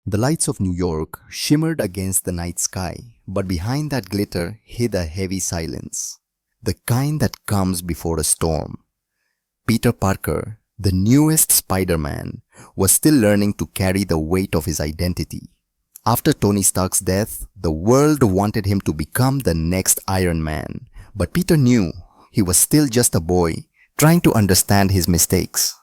The lights of New York shimmered against the night sky, but behind that glitter hid a heavy silence, the kind that comes before a storm. Peter Parker, the newest Spider-Man, was still learning to carry the weight of his identity. After Tony Stark's death, the world wanted him to become the next Iron Man, but Peter knew he was still just a boy trying to understand his mistakes.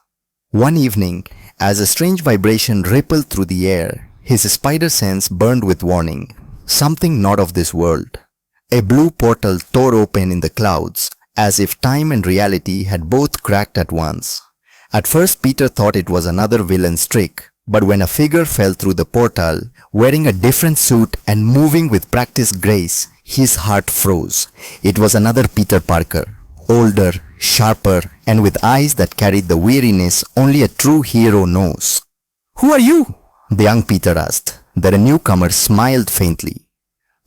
One evening, as a strange vibration rippled through the air, his spider sense burned with warning. Something not of this world. A blue portal tore open in the clouds, as if time and reality had both cracked at once. At first Peter thought it was another villain's trick, but when a figure fell through the portal, wearing a different suit and moving with practiced grace, his heart froze. It was another Peter Parker, older, sharper, and with eyes that carried the weariness only a true hero knows. "Who are you?" the young Peter asked. The newcomer smiled faintly.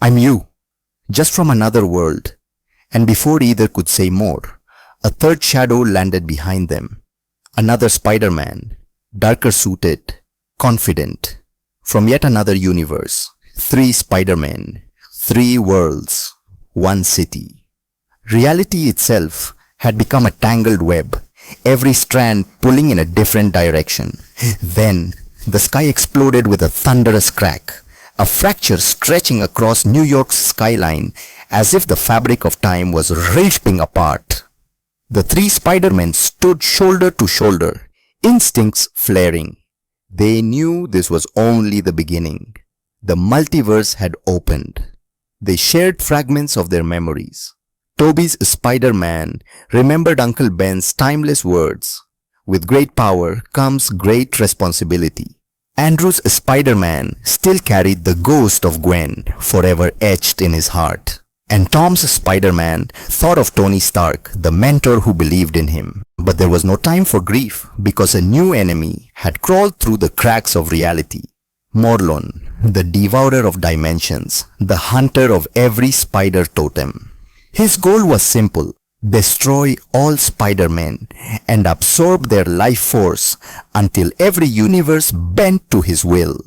"I'm you, just from another world." And before either could say more, a third shadow landed behind them. Another Spider-Man, darker suited, confident. From yet another universe, 3 Spider-Men, 3 worlds, 1 city. Reality itself had become a tangled web, every strand pulling in a different direction. Then, the sky exploded with a thunderous crack, a fracture stretching across New York's skyline as if the fabric of time was ripping apart. The 3 Spider-Men stood shoulder to shoulder, instincts flaring. They knew this was only the beginning. The multiverse had opened. They shared fragments of their memories. Tobey's Spider-Man remembered Uncle Ben's timeless words. With great power comes great responsibility. Andrew's Spider-Man still carried the ghost of Gwen forever etched in his heart. And Tom's Spider-Man thought of Tony Stark, the mentor who believed in him. But there was no time for grief because a new enemy had crawled through the cracks of reality. Morlun, the devourer of dimensions, the hunter of every Spider-Totem. His goal was simple: destroy all Spider-Men and absorb their life force until every universe bent to his will.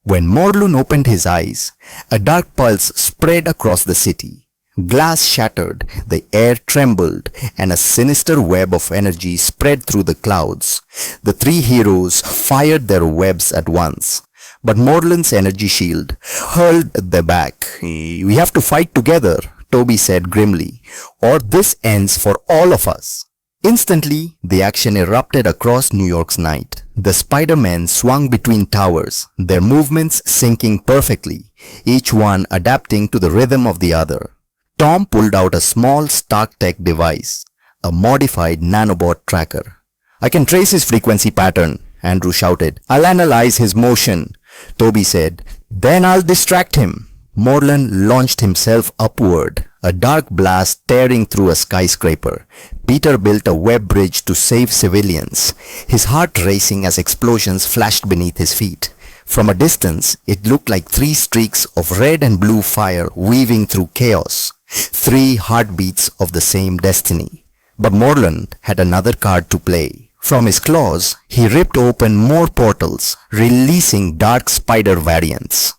When Morlun opened his eyes, a dark pulse spread across the city. Glass shattered, the air trembled, and a sinister web of energy spread through the clouds. The 3 heroes fired their webs at once, but Morlun's energy shield hurled them back. "We have to fight together," Tobey said grimly, "or this ends for all of us." Instantly, the action erupted across New York's night. The Spider-Men swung between towers, their movements syncing perfectly, each one adapting to the rhythm of the other. Tom pulled out a small Stark Tech device, a modified nanobot tracker. "I can trace his frequency pattern," Andrew shouted. "I'll analyze his motion," Tobey said. "Then I'll distract him." Morlun launched himself upward, a dark blast tearing through a skyscraper. Peter built a web bridge to save civilians, his heart racing as explosions flashed beneath his feet. From a distance, it looked like 3 streaks of red and blue fire weaving through chaos, 3 heartbeats of the same destiny. But Morlun had another card to play. From his claws, he ripped open more portals, releasing dark spider variants,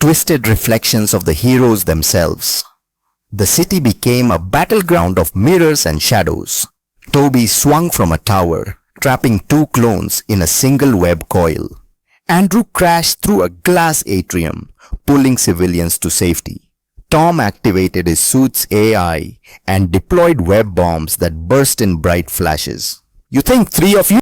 twisted reflections of the heroes themselves. The city became a battleground of mirrors and shadows. Tobey swung from a tower, trapping 2 clones in a single web coil. Andrew crashed through a glass atrium, pulling civilians to safety. Tom activated his suit's AI and deployed web bombs that burst in bright flashes. "You think 3 of you